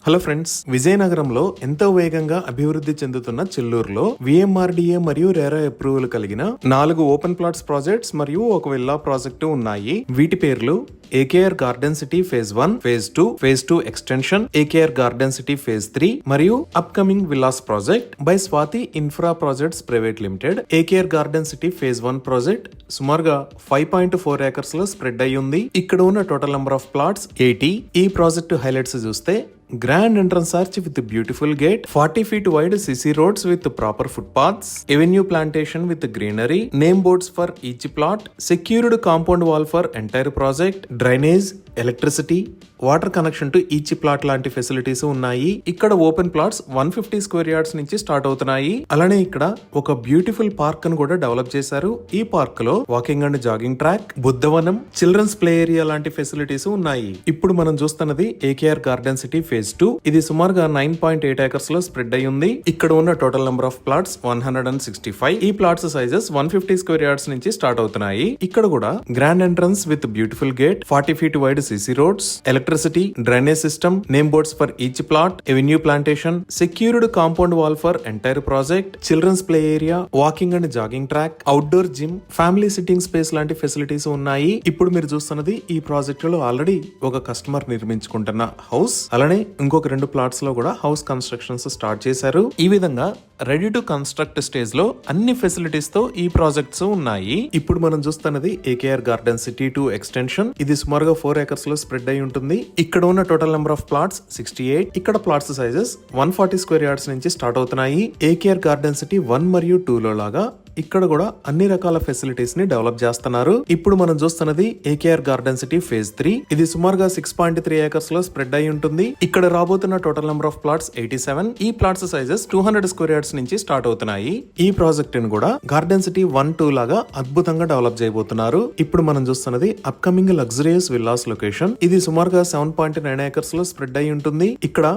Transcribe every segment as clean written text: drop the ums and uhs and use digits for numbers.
Hello friends, విజయనగరంలో ఎంతో వేగంగా అభివృద్ధి చెందుతున్న చెల్లూరులో విఎంఆర్డీఏ మరియు రేరా అప్రూవల్ కలిగిన 4 ఓపెన్ ప్లాట్స్ ప్రాజెక్ట్స్ మరియు ఒక విల్లా ప్రాజెక్టు ఉన్నాయి. వీటి పేర్లు AKR garden city phase 1, phase 2, phase 2 extension, AKR garden city phase 3 మరియు upcoming villas project by Swathi infra projects private limited. AKR garden city phase 1 project సుమారుగా 5.4 acres లో spread అయి ఉంది. ఇక్కడ ఉన్న టోటల్ నెంబర్ ఆఫ్ ప్లాట్స్ 80. ఈ ప్రాజెక్టు హైలైట్స్ చూస్తే grand entrance arch with beautiful gate, 40 feet wide CC roads with proper footpaths, avenue plantation with greenery, name boards for each plot, secured compound wall for entire project, drainage, electricity, water connection to each plot లాంటి facilities ఉన్నాయి. ఇక్కడ open plots 150 square yards నుంచి start అవుతున్నాయి. అలానే ఇక్కడ ఒక beautiful park ను కూడా డెవలప్ చేశారు. ఈ పార్క్ లో walking and jogging track, Buddhavanam, children's play area లాంటి ఫెసిలిటీస్ ఉన్నాయి. ఇప్పుడు మనం చూస్తున్నది ఏకేఆర్ గార్డెన్ సిటీ ఫేజ్ 2. ఇది సుమారుగా 9.8 ఏకర్స్ లో స్ప్రెడ్ అయి ఉంది. ఇక్కడ ఉన్న టోటల్ నెంబర్ ఆఫ్ ప్లాట్స్ 165. ఈ ప్లాట్స్ సైజెస్ 150 స్క్వేర్ యార్డ్స్ నుంచి స్టార్ట్ అవుతున్నాయి. ఇక్కడ కూడా grand entrance with beautiful gate, 40 feet wide CC roads, electricity, drainage system, name boards for each plot, avenue plantation, secured compound wall for entire project, children's play area, walking and jogging track, outdoor gym, family sitting space లాంటి facilities ఉన్నాయి. ఇప్పుడు మీరు చూస్తున్నది ఈ project లో already ఒక customer నిర్మించుకుంటున్న house. అలానే ఇంకొక 2 ప్లాట్స్ లో కూడా హౌస్ కన్స్ట్రక్షన్స్ స్టార్ట్ చేశారు. ఈ విధంగా రెడీ టు కన్స్ట్రక్ట్ స్టేజ్ లో అన్ని ఫెసిలిటీస్ తో ఈ ప్రాజెక్ట్స్ ఉన్నాయి. ఇప్పుడు మనం చూస్తున్నది ఏకేఆర్ గార్డెన్ సిటీ 2 ఎక్స్టెన్షన్. ఇది సుమారుగా 4 ఏకర్స్ లో స్ప్రెడ్ అయి ఉంటుంది. ఇక్కడ ఉన్న టోటల్ నెంబర్ ఆఫ్ ప్లాట్స్ 68. ఇక్కడ ప్లాట్స్ సైజెస్ 140 స్క్వేర్ యార్డ్స్ నుంచి స్టార్ట్ అవుతున్నాయి. ఏకేఆర్ గార్డెన్ సిటీ 1 మరియు 2 లో లాగా ఇక్కడ కూడా అన్ని రకాల ఫెసిలిటీస్ ని డెవలప్ చేస్తున్నారు. ఇప్పుడు మనం చూస్తున్నది ఏకేఆర్ గార్డెన్ సిటీ ఫేజ్ 3. ఇది సుమారుగా 6.3 ఏకర్స్ లో స్ప్రెడ్ అయి ఉంటుంది. ఇక్కడ రాబోతున్న టోటల్ నెంబర్ ఆఫ్ ప్లాట్స్ 87. ఈ ప్లాట్స్ సైజెస్ 200 స్క్వేర్ యార్డ్స్ నుంచి స్టార్ట్ అవుతున్నాయి. ఈ ప్రాజెక్ట్ ని కూడా గార్డెన్ సిటీ 1, 2 లాగా అద్భుతంగా డెవలప్ చేయబోతున్నారు. ఇప్పుడు మనం చూస్తున్నది అప్కమింగ్ లగ్జరియస్ విల్లాస్ లొకేషన్. ఇది సుమారుగా 7.9 ఏకర్స్ లో స్ప్రెడ్ అయి ఉంటుంది. ఇక్కడ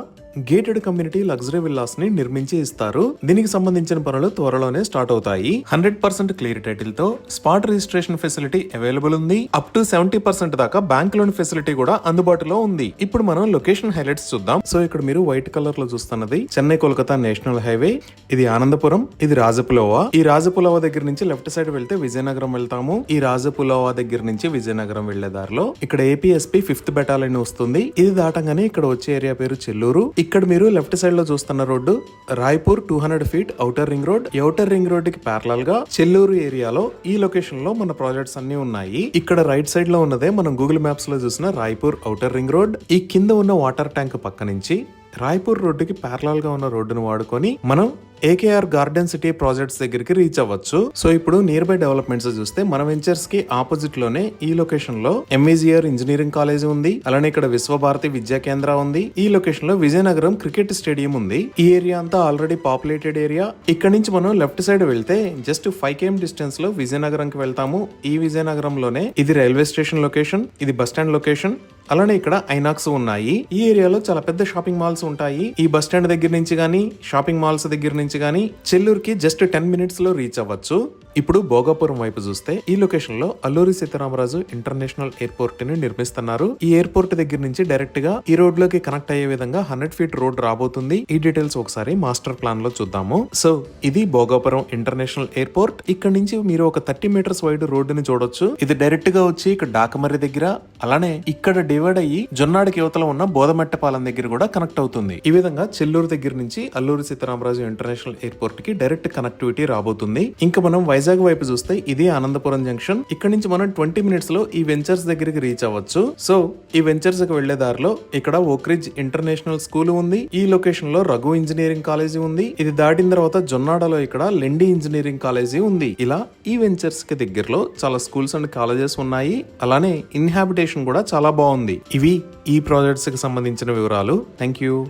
గేటెడ్ కమ్యూనిటీ లగ్జరీ విల్లాస్ ని నిర్మించి ఇస్తారు. దీనికి సంబంధించిన పనులు త్వరలోనే స్టార్ట్ అవుతాయి. 100% క్లియర్ టైటిల్ తో స్పాట్ రిజిస్ట్రేషన్ ఫెసిలిటీ అవైలబుల్ ఉంది. అప్ టు 70% దాకా బ్యాంక్ లోన్ ఫెసిలిటీ కూడా అందుబాటులో ఉంది. ఇప్పుడు మనం లొకేషన్ హైలైట్స్ చూద్దాం. సో ఇక్కడ మీరు వైట్ కలర్ లో చూస్తున్నది చెన్నై కోల్కతా నేషనల్ హైవే. ఇది ఆనందపురం, ఇది రాజపులోవా. ఈ రాజపులోవా దగ్గర నుంచి లెఫ్ట్ సైడ్ వెళ్తే విజయనగరం వెళ్తాము. ఈ రాజపులోవా దగ్గర నుంచి విజయనగరం వెళ్లే దారిలో ఇక్కడ ఏపీఎస్పీ 5th బెటాలియన్ వస్తుంది. ఇది దాటంగానే ఇక్కడ వచ్చే ఏరియా పేరు చెల్లూరు. ఇక్కడ మీరు లెఫ్ట్ సైడ్ లో చూస్తున్న road Raipur 200 feet outer ring road. Outer ring road కి ప్యారలల్ గా చెల్లూరు ఏరియాలో ఈ లొకేషన్ లో మన ప్రాజెక్ట్స్ అన్ని ఉన్నాయి. ఇక్కడ రైట్ సైడ్ లో ఉన్నదే మనం గూగుల్ మ్యాప్స్ లో చూసిన రాయ్పూర్ ఔటర్ రింగ్ రోడ్. ఈ కింద ఉన్న వాటర్ ట్యాంక్ పక్క నుంచి రాయ్పూర్ రోడ్డుకి ప్యారలల్ గా ఉన్న రోడ్డును వాడుకొని మనం ఏకేఆర్ గార్డెన్ సిటీ ప్రాజెక్ట్స్ దగ్గరికి రీచ్ అవ్వచ్చు. సో ఇప్పుడు నియర్ బై డెవలప్మెంట్స్ చూస్తే మన వెంచర్స్ కి ఆపోజిట్ లోనే ఈ లొకేషన్ లో ఎంఈజిఆర్ ఇంజనీరింగ్ కాలేజ్ ఉంది. అలానే ఇక్కడ విశ్వభారతి విద్యా కేంద్ర ఉంది. ఈ లొకేషన్ లో విజయనగరం క్రికెట్ స్టేడియం ఉంది. ఈ ఏరియా అంతా ఆల్రెడీ పాపులేటెడ్ ఏరియా. ఇక్కడ నుంచి మనం లెఫ్ట్ సైడ్ వెళ్తే జస్ట్ 5 km డిస్టెన్స్ లో విజయనగరంకి వెళ్తాము. ఈ విజయనగరంలోనే ఇది రైల్వే స్టేషన్ లొకేషన్, ఇది బస్ స్టాండ్ లొకేషన్. అలానే ఇక్కడ ఐనాక్స్ ఉన్నాయి. ఈ ఏరియాలో చాలా పెద్ద షాపింగ్ మాల్స్ ఉంటాయి. ఈ బస్ స్టాండ్ దగ్గర నుంచి గానీ షాపింగ్ మాల్స్ దగ్గర నుంచి గానీ చెల్లూరుకి జస్ట్ 10 minutes లో రీచ్ అవ్వచ్చు. ఇప్పుడు భోగాపురం వైపు చూస్తే ఈ లొకేషన్ లో అల్లూరి సీతారామరాజు ఇంటర్నేషనల్ ఎయిర్పోర్ట్ ని నిర్మిస్తున్నారు. ఈ ఎయిర్పోర్ట్ దగ్గర నుంచి డైరెక్ట్ గా ఈ రోడ్ లోకి కనెక్ట్ అయ్యే విధంగా 100 feet రోడ్ రాబోతుంది. ఈ డీటెయిల్స్ ఒకసారి మాస్టర్ ప్లాన్ లో చూద్దాము. సో ఇది భోగాపురం ఇంటర్నేషనల్ ఎయిర్పోర్ట్. ఇక్కడ నుంచి మీరు ఒక 30 meters వైడ్ రోడ్డు ని చూడొచ్చు. ఇది డైరెక్ట్ గా వచ్చి ఇక్కడ డాకమర్రి దగ్గర, అలానే ఇక్కడ డివైడ్ అయ్యి జొన్నాడికి యువతలో ఉన్న బోధమెట్టపాలెం దగ్గర కూడా కనెక్ట్ అవుతుంది. ఈ విధంగా చెల్లూరు దగ్గర నుంచి అల్లూరి సీతారామరాజు ఇంటర్నేషనల్ ఎయిర్పోర్ట్ కి డైరెక్ట్ కనెక్టివిటీ రాబోతుంది. ఇంకా మనం వైజాగ్ వైపు చూస్తే ఇది ఆనందపురం జంక్షన్. ఇక్కడ నుంచి మనం 20 minutes లో ఈ వెంచర్స్ దగ్గరికి రీచ్ అవ్వచ్చు. సో ఈ వెంచర్స్ కి వెళ్లే దారిలో ఇక్కడ ఓక్రిడ్జ్ ఇంటర్నేషనల్ స్కూల్ ఉంది. ఈ లొకేషన్ లో రఘు ఇంజనీరింగ్ కాలేజీ ఉంది. ఇది దాటిన తర్వాత జొన్నాడలో ఇక్కడ లెండి ఇంజనీరింగ్ కాలేజీ ఉంది. ఇలా ఈ వెంచర్స్ కి దగ్గరలో చాలా స్కూల్స్ అండ్ కాలేజెస్ ఉన్నాయి. అలానే ఇన్హాబిటేషన్ కూడా చాలా బాగుంది. ఇవి ఈ ప్రాజెక్ట్స్ కి సంబంధించిన వివరాలు. Thank you.